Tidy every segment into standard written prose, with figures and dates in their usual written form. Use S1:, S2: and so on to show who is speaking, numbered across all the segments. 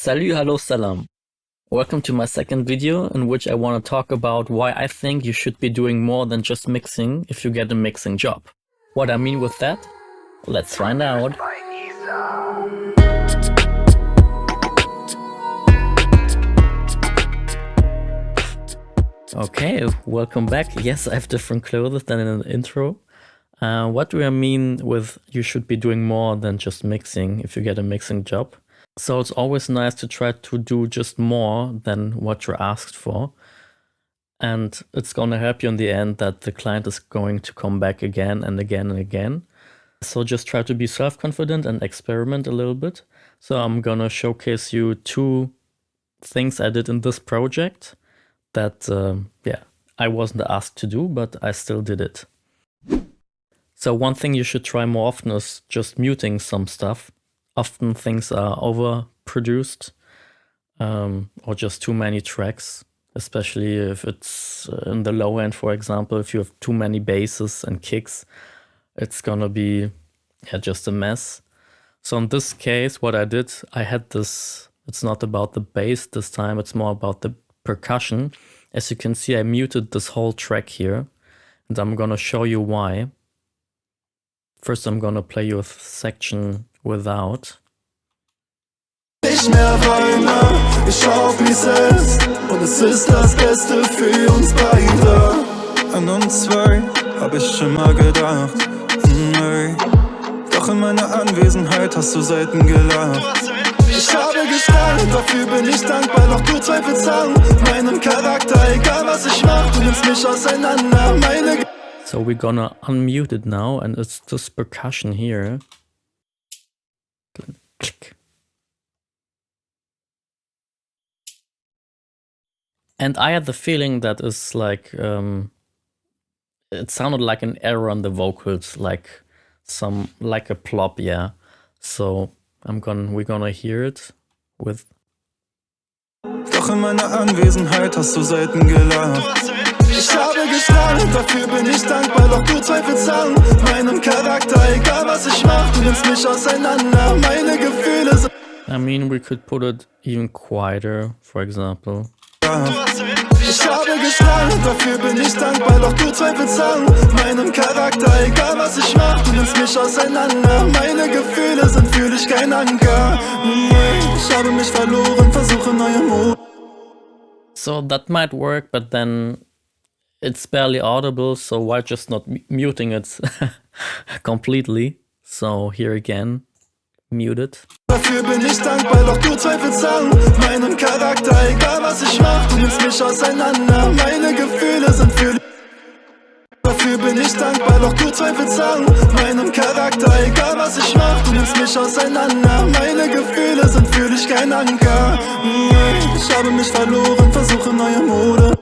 S1: Salut, hello, salam. Welcome to my second video in which I want to talk about why I think you should be doing more than just mixing if you get a mixing job. What I mean with that? Let's find out. Okay, welcome back. Yes, I have different clothes than in the intro. What do I mean with you should be doing more than just mixing if you get a mixing job? So it's always nice to try to do just more than what you're asked for. And it's going to help you in the end that the client is going to come back again and again and again. So just try to be self-confident and experiment a little bit. So I'm going to showcase you 2 things I did in this project that, I wasn't asked to do, but I still did it. So one thing you should try more often is just muting some stuff. Often things are overproduced or just too many tracks, especially if it's in the low end, for example. If you have too many basses and kicks, it's gonna be just a mess. So in this case, what I did, I had this, it's not about the bass this time, it's more about the percussion. As you can see, I muted this whole track here, and I'm gonna show you why. First, I'm gonna play you a section without.
S2: Nicht mehr weine, ich schau auf wie's ist, und es ist das Beste für uns beide. An uns zwei hab ich schon mal gedacht, hey. Doch in meiner Anwesenheit hast du selten gelacht. Ich habe gestrahlt, dafür bin ich dankbar, doch du zweifelst an meinem Charakter, egal was ich mach, du nimmst mich auseinander, meine.
S1: So we're gonna unmute it now, and it's this percussion here. Click. And I had the feeling that it's like, it sounded like an error on the vocals, like a plop, yeah. So we're gonna hear it with.
S2: Doch in meiner Anwesenheit hast du selten gelacht. Ich habe gestrahlt, dafür bin ich dankbar, doch du zweifelst an meinem Charakter, egal was ich mach, du nimmst mich auseinander, meine Gefühle sind.
S1: I mean, we could put it even quieter, for example.
S2: Ich habe gestrahlt, dafür bin ich dankbar, doch du zweifelst an meinem Charakter, egal was ich mach, du nimmst mich auseinander, meine Gefühle sind für dich kein Anker. Ich habe mich verloren, versuche neue Mut.
S1: So that might work, but then it's barely audible, so why just not muting it completely? So here again, mute it.
S2: Dafür bin ich dankbar, doch du zweifelst an meinem Charakter, egal was ich mach, du nimmst mich auseinander, meine Gefühle sind für dich. Dafür bin ich dankbar, doch du zweifelst an meinem Charakter, egal was ich mach, du nimmst mich auseinander, meine Gefühle sind für dich kein Anker. Ich habe mich verloren, versuche neue Mode.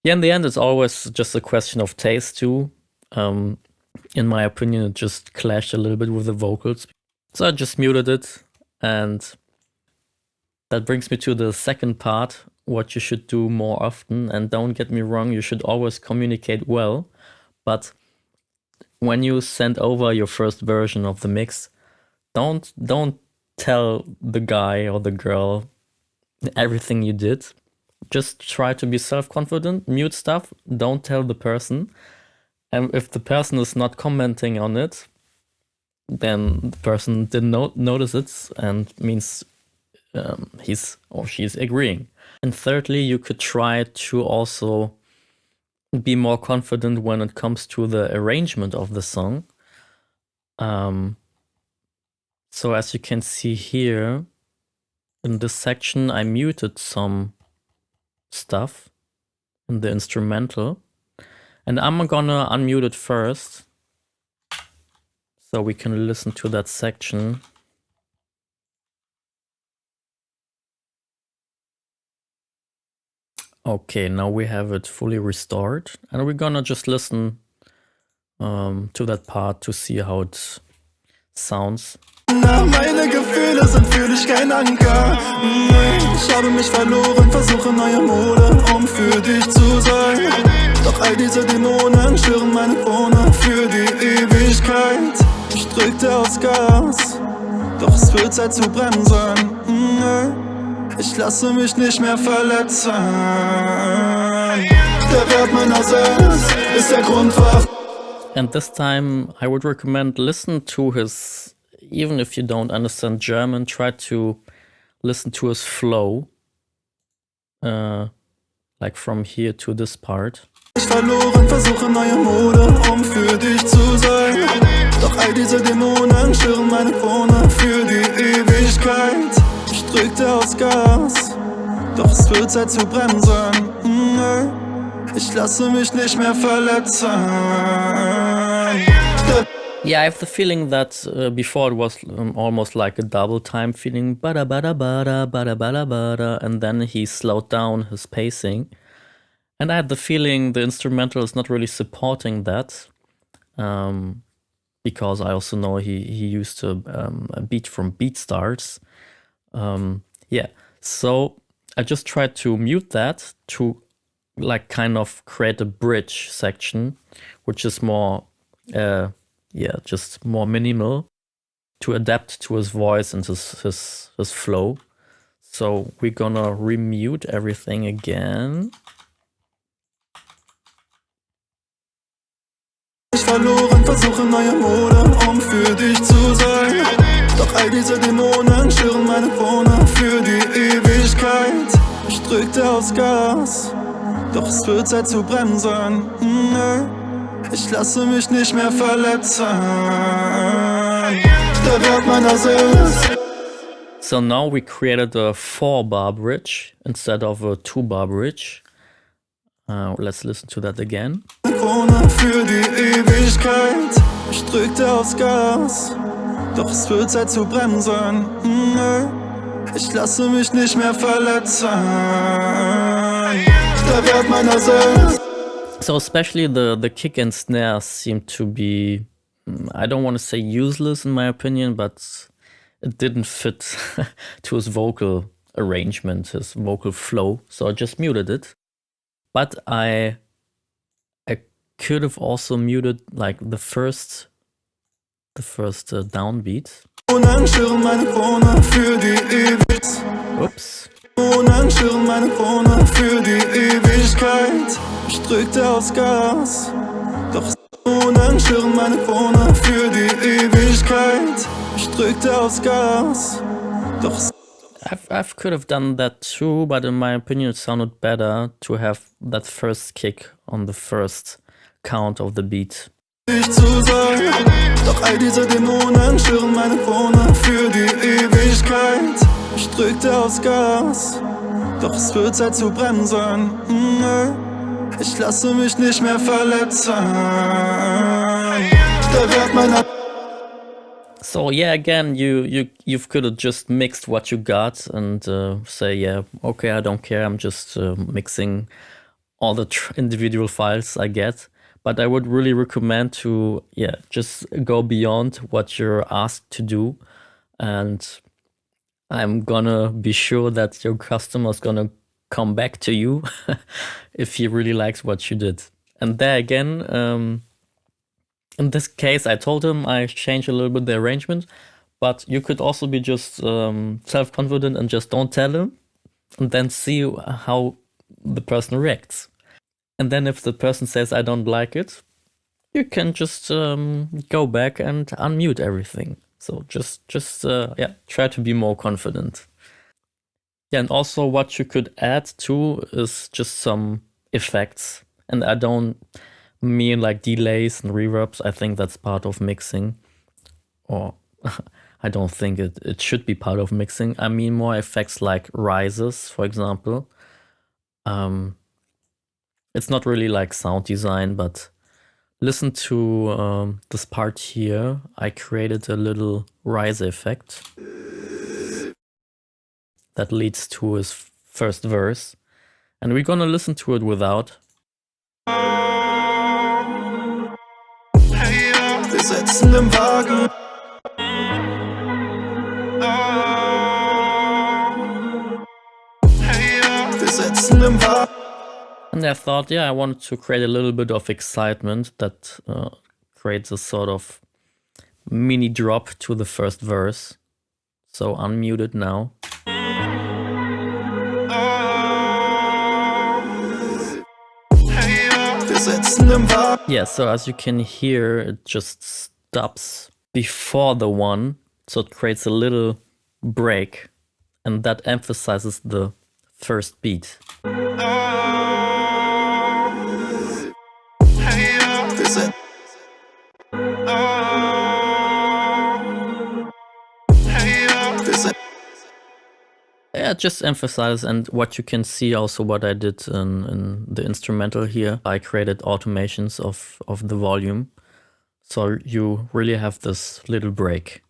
S1: Yeah, in the end, it's always just a question of taste too. In my opinion, it just clashed a little bit with the vocals. So I just muted it, and that brings me to the second part, what you should do more often. And don't get me wrong, you should always communicate well, but when you send over your first version of the mix, don't tell the guy or the girl everything you did. Just try to be self-confident, mute stuff, don't tell the person. And if the person is not commenting on it, then the person didn't notice it, and means he's or she's agreeing. And thirdly, you could try to also be more confident when it comes to the arrangement of the song. So as you can see here, in this section, I muted some stuff in the instrumental, and I'm gonna unmute it first so we can listen to that section. Okay, now we have it fully restored, and we're gonna just listen to that part to see how it sounds.
S2: Meine Gefühle sind für dich kein Anker. Ich habe mich verloren, versuche neue Mode, um für dich zu sein. Doch all diese Dämonen stören meine Krone für die Ewigkeit. Ich drückte aufs Gas, doch es wird Zeit zu bremsen. Ich lasse mich nicht mehr verletzen. Der Wert meiner selbst ist der Grund, warum.
S1: And this time I would recommend listen to his, even if you don't understand German, try to listen to his flow. Like from here to this part.
S2: Ich verloren, versuche neue Mode, um für dich zu sein. Doch all diese Dämonen schüren meine Krone für die Ewigkeit. Ich drückte aufs Gas, doch es wird Zeit zu bremsen. Ich lasse mich nicht mehr verletzen.
S1: Yeah, I have the feeling that before it was almost like a double time feeling, bada bada bada bada bada bada, and then he slowed down his pacing. And I had the feeling the instrumental is not really supporting that, because I also know he used a beat from BeatStars. Yeah, so I just tried to mute that to like kind of create a bridge section, which is more, just more minimal to adapt to his voice and his flow. So we're gonna remute everything again.
S2: Ich verloren, versuche neue Mode, um für dich zu sein. Doch all diese Dämonen schüren meine Krone für die Ewigkeit. Ich drückte aufs Gas, doch es wird Zeit zu bremsen. Ich lasse mich nicht mehr verletzen. Der Wert meiner selbst.
S1: So now we created a 4-bar bridge instead of a 2-bar bridge. Let's listen to that again.
S2: Krone für die Ewigkeit. Ich drückte aufs Gas, doch es wird Zeit zu bremsen. Ich lasse mich nicht mehr verletzen. Der Wert meiner selbst.
S1: So especially the kick and snare seem to be, I don't want to say useless in my opinion, but it didn't fit to his vocal arrangement, his vocal flow. So I just muted it. But I could have also muted like the first downbeat.
S2: Schüren meine Krone für die Ewigkeit.
S1: Oops.
S2: Schüren meine Krone für die Ewigkeit. Ich drückte aufs Gas, doch schüren meine Krone für die Ewigkeit. Ich drückte aufs Gas, doch
S1: I could have done that too, but in my opinion it sounded better to have that first kick on the first count of the beat.
S2: Ich zu sein, doch all diese Dämonen schüren meine Krone für die Ewigkeit. Ich drückte aufs Gas, doch es wird Zeit zu bremsen. Ich lasse mich nicht mehr verletzen. Der Wert meiner.
S1: So yeah, again, you could have just mixed what you got and say, yeah, okay, I don't care, I'm just mixing all the individual files I get. But I would really recommend to, just go beyond what you're asked to do. And I'm gonna be sure that your customer's gonna come back to you if he really likes what you did. And there again, in this case, I told him I changed a little bit the arrangement, but you could also be just self-confident and just don't tell him, and then see how the person reacts. And then if the person says, I don't like it, you can just go back and unmute everything. So just try to be more confident. Yeah, and also what you could add too is just some effects. And I don't mean like delays and reverbs. I think that's part of mixing. Or I don't think it should be part of mixing. I mean more effects like rises, for example. It's not really like sound design, but listen to this part here. I created a little rise effect that leads to his first verse. And we're gonna listen to it without.
S2: Wir sitzen im Wagen. Wir sitzen im Wagen.
S1: And I thought, I wanted to create a little bit of excitement that creates a sort of mini drop to the first verse. So unmute it now.
S2: Wir sitzen im Wagen.
S1: Yeah, so as you can hear, it just stops before the one, so it creates a little break, and that emphasizes the first beat.
S2: Wir sind
S1: Yeah, just emphasize, and what you can see also what I did in the instrumental here, I created automations of the volume. So you really have this little break.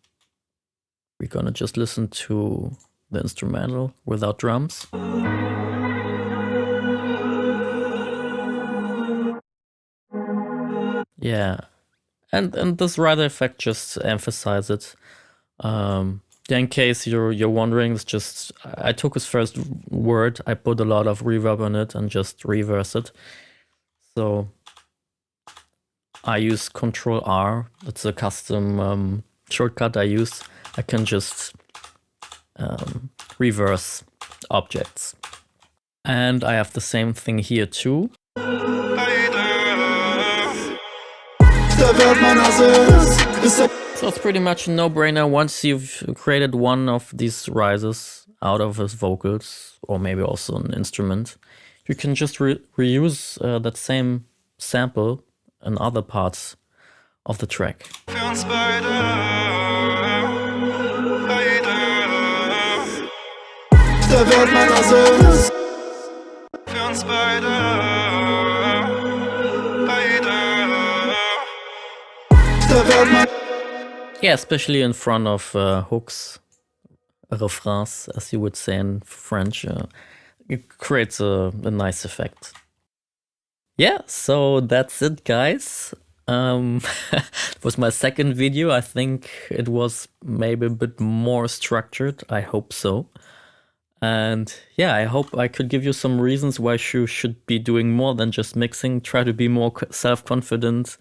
S1: We're gonna just listen to the instrumental without drums. Yeah, and this rider effect just emphasize it. Yeah, in case you're wondering, it's just I took his first word, I put a lot of reverb on it and just reverse it. So I use Control R. It's a custom shortcut I use. I can just reverse objects. And I have the same thing here too. So it's pretty much a no-brainer. Once you've created one of these rises out of his vocals, or maybe also an instrument, you can just reuse that same sample in other parts of the track. Yeah, especially in front of hooks, refrains, as you would say in French. It creates a nice effect. Yeah, so that's it, guys. It was my second video. I think it was maybe a bit more structured. I hope so. And yeah, I hope I could give you some reasons why you should be doing more than just mixing. Try to be more self-confident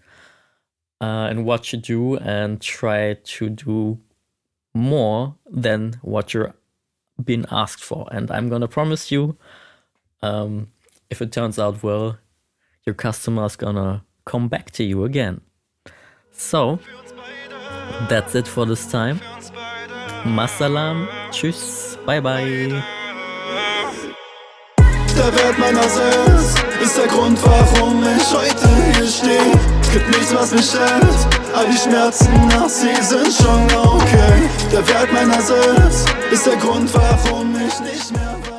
S1: in what you do, and try to do more than what you're being asked for. And I'm gonna promise you, if it turns out well, your customer's gonna come back to you again. So, that's it for this time. Masalam, tschüss, bye bye.
S2: Der Wert meiner selbst ist der Grund, warum ich heute hier stehe. Gibt nichts, was mich hält, all die Schmerzen nach sie sind schon okay. Der Wert meiner selbst ist der Grund, warum ich nicht mehr weiß.